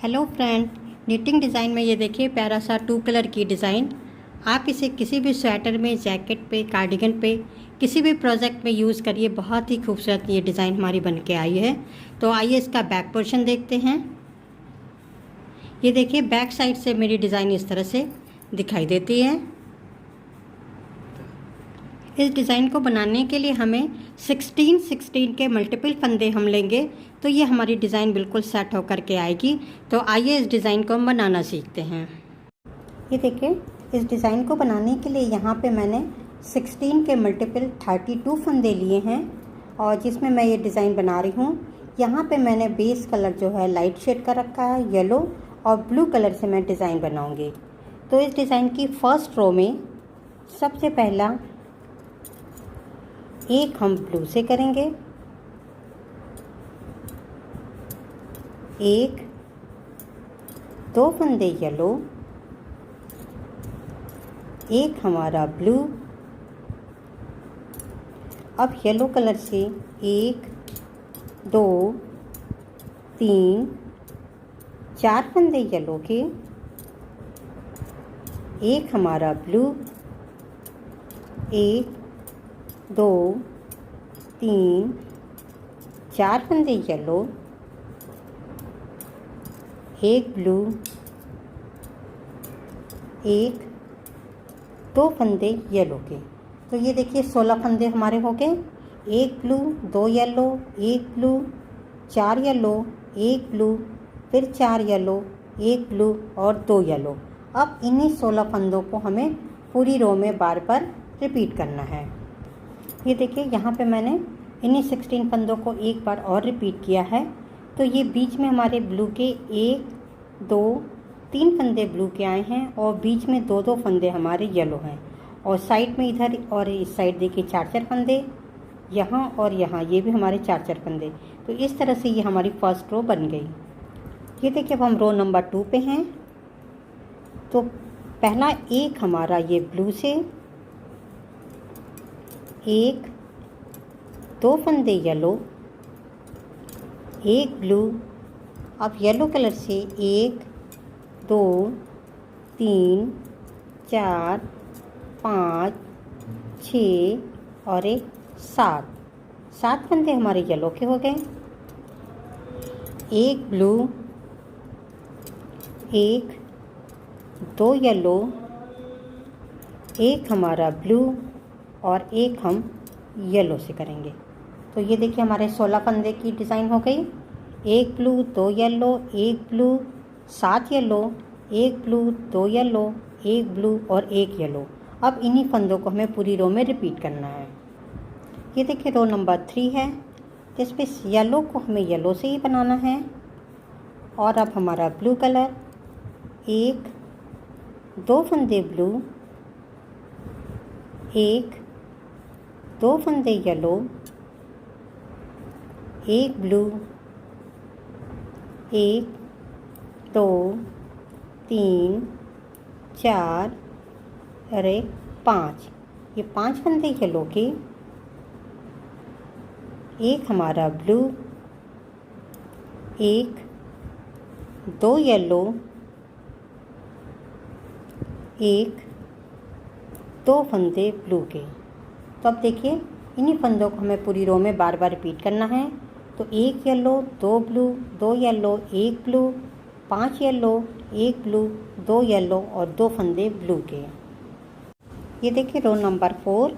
Hello friend, knitting design में ये देखिए प्यारा सा 2 कलर की डिज़ाइन। आप इसे किसी भी स्वेटर में, जैकेट पे, कार्डिगन पे, किसी भी प्रोजेक्ट में यूज़ करिए। बहुत ही खूबसूरत ये डिज़ाइन हमारी बन के आई है। तो आइए इसका बैक पोर्शन देखते हैं। ये देखिए बैक साइड से मेरी डिज़ाइन इस तरह से दिखाई देती है। इस डिज़ाइन को बनाने के लिए हमें 16 के मल्टीपल फंदे हम लेंगे, तो ये हमारी डिज़ाइन बिल्कुल सेट होकर के आएगी। तो आइए इस डिज़ाइन को हम बनाना सीखते हैं। ये देखिए, इस डिज़ाइन को बनाने के लिए यहाँ पे मैंने 16 के मल्टीपल 32 फंदे लिए हैं और जिसमें मैं ये डिज़ाइन बना रही हूँ। यहाँ पे मैंने बेस कलर जो है लाइट शेड का रखा है, येलो और ब्लू कलर से मैं डिज़ाइन बनाऊँगी। तो इस डिज़ाइन की फर्स्ट रो में सबसे पहला एक हम ब्लू से करेंगे, एक, दो फंदे येलो, एक हमारा ब्लू। अब येलो कलर से 1, 2, 3, 4 फंदे येलो के, एक हमारा ब्लू, 1, 2, 3, 4 फंदे येलो, एक ब्लू, एक, 2 फंदे येलो के। तो ये देखिए 16 फंदे हमारे हो गए। एक ब्लू, 2 येलो, एक ब्लू, 4 येलो, एक ब्लू, फिर 4 येलो, एक ब्लू और 2 येलो। अब इन्हीं 16 फंदों को हमें पूरी रो में बार बार रिपीट करना है। ये देखिए यहाँ पे मैंने इन्हीं 16 फंदों को एक बार और रिपीट किया है। तो ये बीच में हमारे ब्लू के 1, 2, 3 फंदे ब्लू के आए हैं और बीच में 2-2 फंदे हमारे येलो हैं और साइड में इधर और इस साइड देखिए 4-4 फंदे, यहाँ और यहाँ ये भी हमारे 4-4 फंदे। तो इस तरह से ये हमारी फर्स्ट रो बन गई। ये देखिए अब हम रो नंबर 2 पे हैं। तो पहला एक हमारा ये ब्लू से, एक, 2 फंदे येलो, एक ब्लू। अब येलो कलर से 1, 2, 3, 4, 5, 6 और एक 7 फंदे हमारे येलो के हो गए। एक ब्लू, एक, 2 येलो, एक हमारा ब्लू और एक हम येलो से करेंगे। तो ये देखिए हमारे 16 फंदे की डिज़ाइन हो गई। एक ब्लू, 2 येलो, एक ब्लू, 7 येलो, एक ब्लू, 2 येलो, एक ब्लू और एक येलो। अब इन्हीं फंदों को हमें पूरी रो में रिपीट करना है। ये देखिए रो नंबर 3 है, जिसपे येलो को हमें येलो से ही बनाना है। और अब हमारा ब्लू कलर, एक, 2 फंदे ब्लू, एक, 2 फंदे येलो, एक ब्लू, 1, 2, 3, 4 और एक 5। ये 5 फंदे येलो के, एक हमारा ब्लू, एक, 2 येलो, एक, 2 फंदे ब्लू के। तो अब देखिए इन्हीं फंदों को हमें पूरी रो में बार बार रिपीट करना है। तो एक येलो, 2 ब्लू, 2 येलो, एक ब्लू, 5 येलो, एक ब्लू, 2 येलो और 2 फंदे ब्लू के। ये देखिए रो नंबर 4,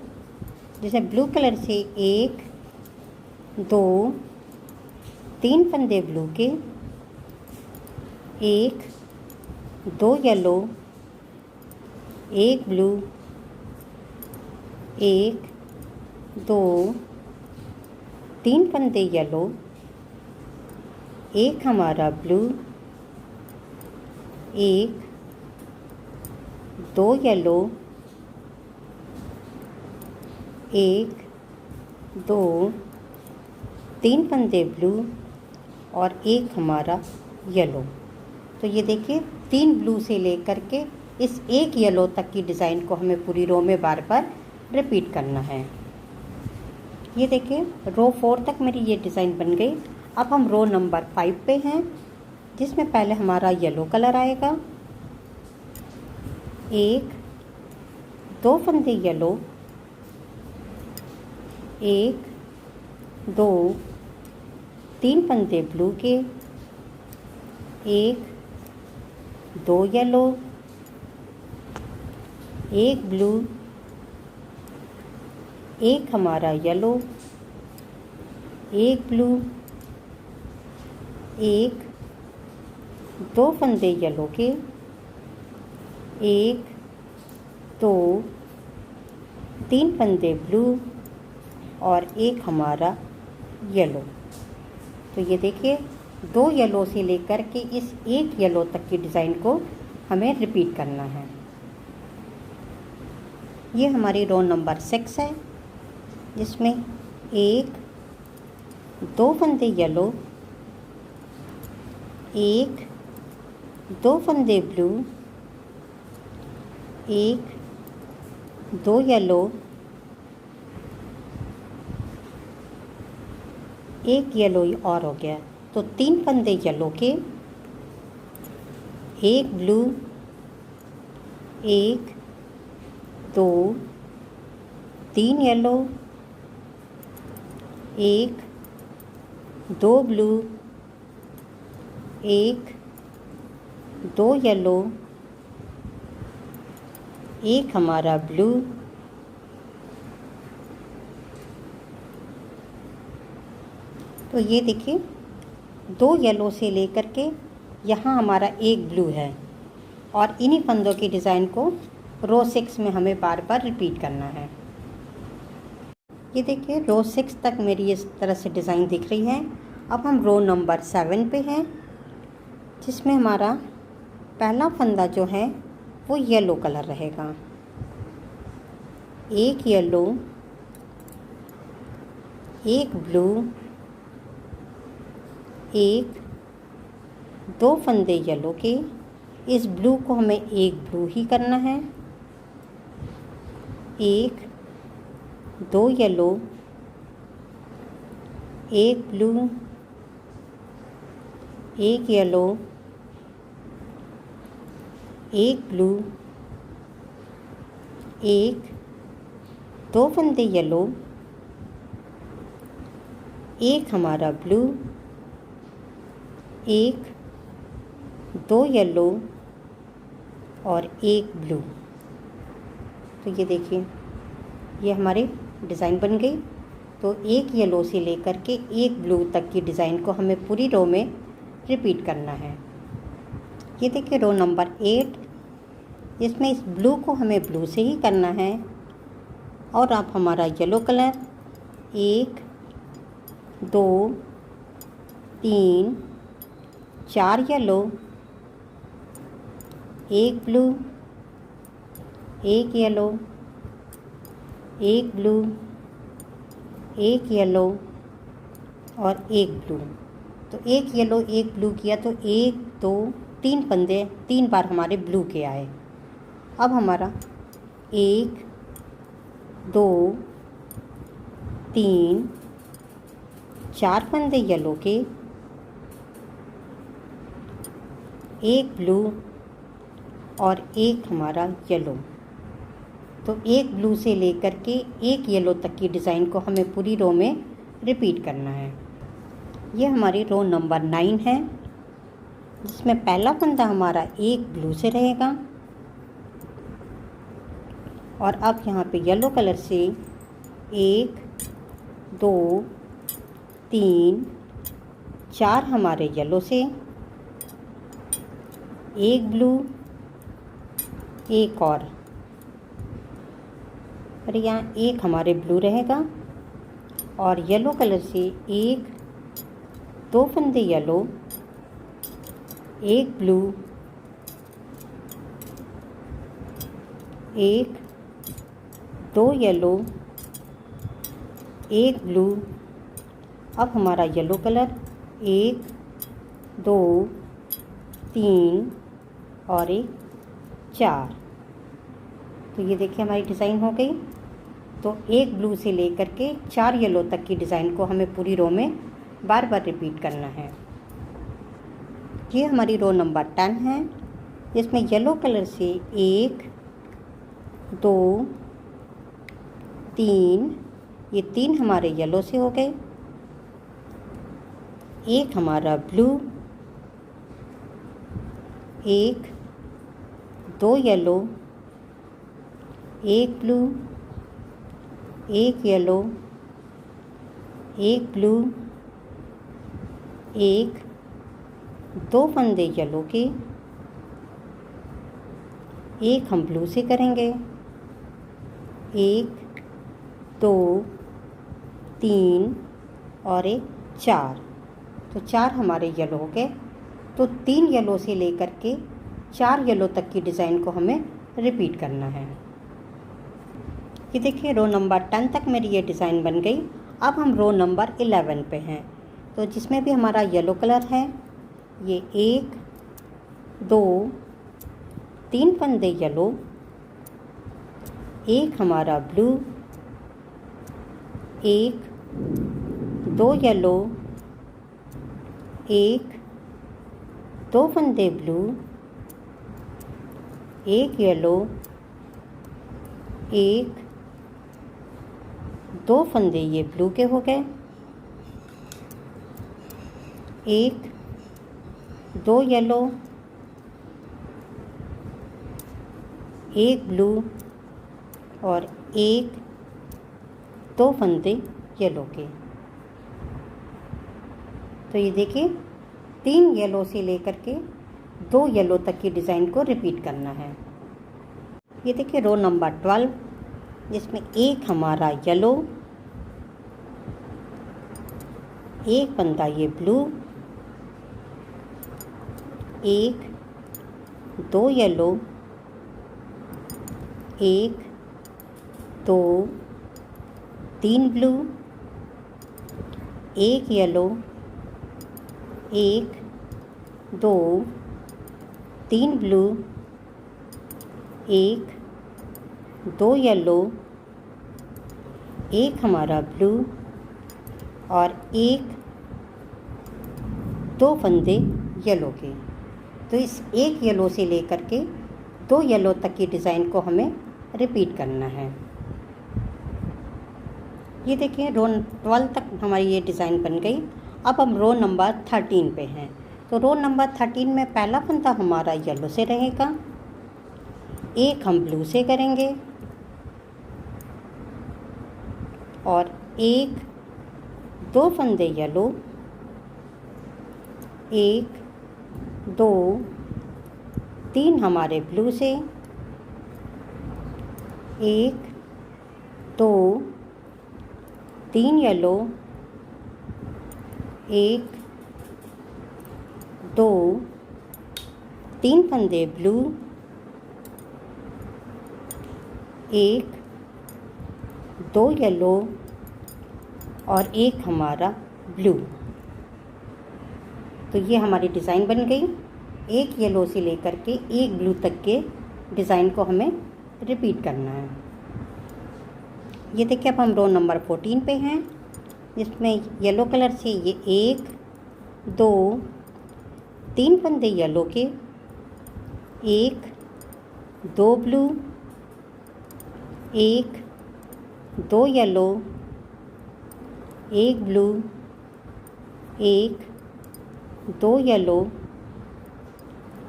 जैसे ब्लू कलर से 1, 2, 3 फंदे ब्लू के, एक, 2 येलो, एक ब्लू, एक, 2, 3 फंदे येलो, एक हमारा ब्लू, एक, 2 येलो, एक, 2, 3 फंदे ब्लू और एक हमारा येलो। तो ये देखिए 3 ब्लू से लेकर के इस एक येलो तक की डिज़ाइन को हमें पूरी रो में बार बार रिपीट करना है। ये देखिए रो 4 तक मेरी ये डिज़ाइन बन गई। अब हम रो नंबर 5 पे हैं। जिसमें पहले हमारा येलो कलर आएगा। 1 2 फंदे येलो, 1 2 3 फंदे ब्लू के, 1 2 येलो, 1 ब्लू, 1 हमारा येलो, 1 ब्लू, 1 2 फंदे येलो के, 1 2 3 फंदे ब्लू और 1 हमारा येलो। तो ये देखिए 2 येलो से लेकर के इस 1 येलो तक की डिज़ाइन को हमें रिपीट करना है। ये हमारी रो नंबर 6 है, जिसमें 1 2 फंदे येलो, 1 2 फंदे ब्लू, 1 2 येलो, 1 येलो और हो गया। तो 3 फंदे येलो के, 1 ब्लू, 1 2 3 येलो, 1 2 ब्लू, 1 2 येलो, 1 हमारा ब्लू, तो ये देखिए 2 येलो से लेकर के यहाँ हमारा 1 ब्लू है और इन्हीं फंदों की डिज़ाइन को रो 6 में हमें बार बार रिपीट करना है। ये देखिए रो 6 तक मेरी इस तरह से डिज़ाइन दिख रही है। अब हम रो नंबर 7 पे हैं, जिसमें हमारा पहला फंदा जो है वो येलो कलर रहेगा। 1 येलो, 1 ब्लू, 1 2 फंदे येलो के, इस ब्लू को हमें 1 ब्लू ही करना है। 1 2 येलो, 1 ब्लू, 1 येलो, 1 ब्लू, 1 2 फंदे येलो, 1 हमारा ब्लू, 1 2 येलो और 1 ब्लू। तो ये देखिए ये हमारी डिज़ाइन बन गई। तो 1 येलो से लेकर के 1 ब्लू तक की डिज़ाइन को हमें पूरी रो में रिपीट करना है। ये देखिए रो नंबर 8, इसमें इस ब्लू को हमें ब्लू से ही करना है। और आप हमारा yellow colour 1 2 3 4 yellow, 1 blue, 1 yellow, 1 blue, 1 yellow और 1 ब्लू। तो 1 येलो 1 ब्लू किया तो 1 2 3 फंदे 3 बार हमारे ब्लू के आए। अब हमारा 1 2 3 4 फंदे येलो के, 1 ब्लू और 1 हमारा येलो। तो 1 ब्लू से लेकर के 1 येलो तक की डिज़ाइन को हमें पूरी रो में रिपीट करना है। ये हमारी रो नंबर 9 है, जिसमें पहला फंदा हमारा 1 ब्लू से रहेगा। और अब यहाँ पे येलो कलर से 1 2 3 4 हमारे येलो से, 1 ब्लू, 1 और यहाँ 1 हमारे ब्लू रहेगा। और येलो कलर से 1 2 फंदे येलो, 1 ब्लू, 1 2 येलो, 1 ब्लू। अब हमारा येलो कलर 1 2 3 और 1 4। तो ये देखिए हमारी डिज़ाइन हो गई। तो 1 ब्लू से लेकर के 4 येलो तक की डिज़ाइन को हमें पूरी रो में बार बार रिपीट करना है। ये हमारी रो नंबर 10 है, जिसमें येलो कलर से 1 2 3, ये 3 हमारे येलो से हो गए, एक हमारा blue, 1 2 yellow, 1 blue, 1 yellow, 1 blue, 1 2 फंदे येलो के, एक हम ब्लू से करेंगे, 1 2 3 और 1 4, तो 4 हमारे येलो हो गए। तो 3 येलो से लेकर के 4 येलो तक की डिज़ाइन को हमें रिपीट करना है। ये देखिए रो नंबर 10 तक मेरी ये डिज़ाइन बन गई। अब हम रो नंबर 11 पे हैं, तो जिसमें भी हमारा येलो कलर है, ये 1 2 3 फंदे येलो, एक हमारा ब्लू, 1 2 येलो, 1 2 फंदे ब्लू, 1 येलो, 1 2 फंदे ये ब्लू के हो गए, 1 2 येलो, 1 ब्लू और 1 2 फंदे येलो के। तो ये देखिए 3 येलो से लेकर के 2 येलो तक की डिज़ाइन को रिपीट करना है। ये देखिए रो नंबर 12, जिसमें एक हमारा येलो, एक फंदा ये blue, 1 2 yellow, 1 2 3 blue, 1 yellow, 1 2 3 blue, 1 2 yellow, 1 हमारा ब्लू और 1 2 फंदे येलो के। तो इस एक येलो से लेकर के 2 येलो तक की डिज़ाइन को हमें रिपीट करना है। ये देखिए रो 12 तक हमारी ये डिज़ाइन बन गई। अब हम रो नंबर 13 पे हैं, तो रो नंबर 13 में पहला फंदा हमारा येलो से रहेगा, एक हम ब्लू से करेंगे और 1 2 फंदे येलो, 1 2 3 हमारे ब्लू से, 1 2 3 येलो, 1 2 3 फंदे ब्लू, 1 2 येलो और 1 हमारा ब्लू। तो ये हमारी डिज़ाइन बन गई। एक येलो से लेकर के 1 ब्लू तक के डिज़ाइन को हमें रिपीट करना है। ये देखिए अब हम रो नंबर 14 पे हैं, जिसमें येलो कलर से ये 1 2 3 फंदे येलो के, 1 2 ब्लू, 1 2 येलो, 1 ब्लू, 1 2 येलो,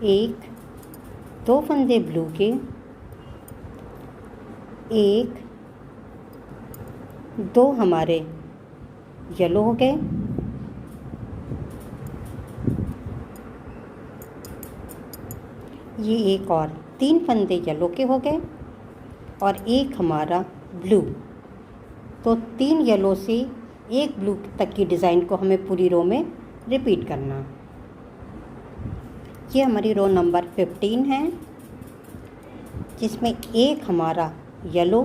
1 2 फंदे ब्लू के, 1 2 हमारे येलो हो गए, ये एक और 3 फंदे येलो के हो गए और 1 हमारा ब्लू। तो 3 येलो से 1 ब्लू तक की डिज़ाइन को हमें पूरी रो में रिपीट करना। ये हमारी रो नंबर 15 है, जिसमें 1 हमारा येलो,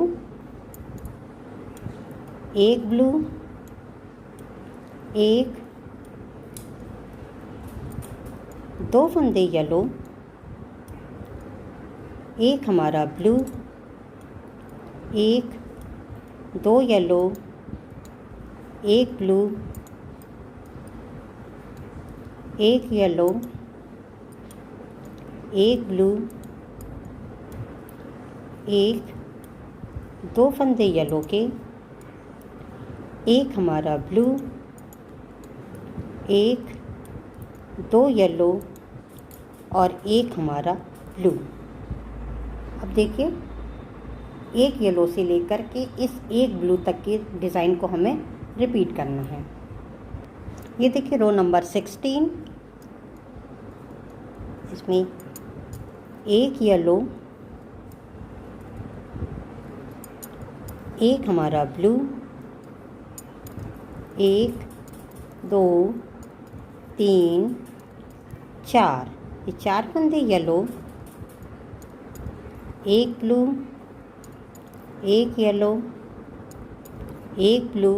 1 ब्लू, 1 2 फंदे येलो, 1 हमारा ब्लू, 1 2 येलो, 1 ब्लू, 1 येलो, एक ब्लू, एक दो फंदे येलो के, एक हमारा ब्लू, एक दो येलो और एक हमारा ब्लू। अब देखिए एक येलो से लेकर के इस एक ब्लू तक के डिज़ाइन को हमें रिपीट करना है। ये देखिए रो नंबर 16, इसमें एक येलो, एक हमारा ब्लू, एक दो तीन चार, ये चार फंदे येलो, एक ब्लू, एक येलो, एक ब्लू,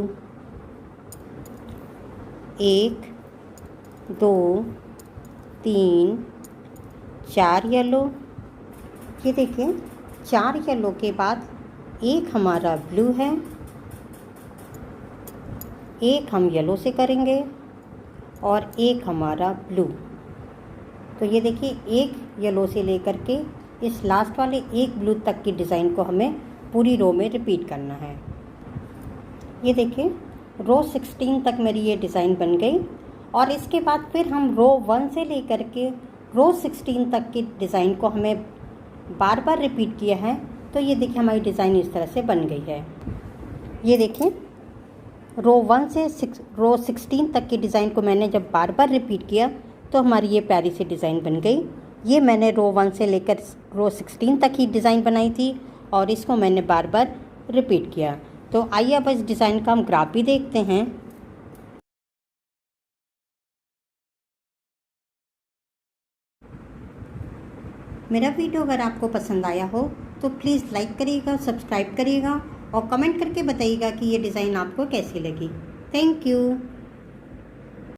एक दो तीन चार येलो। ये देखिए चार येलो के बाद एक हमारा ब्लू है, एक हम येलो से करेंगे और एक हमारा ब्लू। तो ये देखिए एक येलो से लेकर के इस लास्ट वाले एक ब्लू तक की डिज़ाइन को हमें पूरी रो में रिपीट करना है। ये देखिए रो 16 तक मेरी ये डिज़ाइन बन गई और इसके बाद फिर हम रो 1 से लेकर के रो 16 तक की डिज़ाइन को हमें बार बार रिपीट किया है। तो ये देखिए हमारी डिज़ाइन इस तरह से बन गई है। ये देखिए रो 1 से रो 16 तक की डिज़ाइन को मैंने जब बार बार रिपीट किया तो हमारी ये प्यारी सी डिज़ाइन बन गई। ये मैंने रो 1 से लेकर रो 16 तक ही डिज़ाइन बनाई थी और इसको मैंने बार बार रिपीट किया। तो आइए अब इस डिज़ाइन का हम ग्राफ भी देखते हैं। मेरा वीडियो अगर आपको पसंद आया हो तो प्लीज़ लाइक करिएगा, सब्सक्राइब करिएगा और कमेंट करके बताइएगा कि ये डिज़ाइन आपको कैसी लगी। Thank you.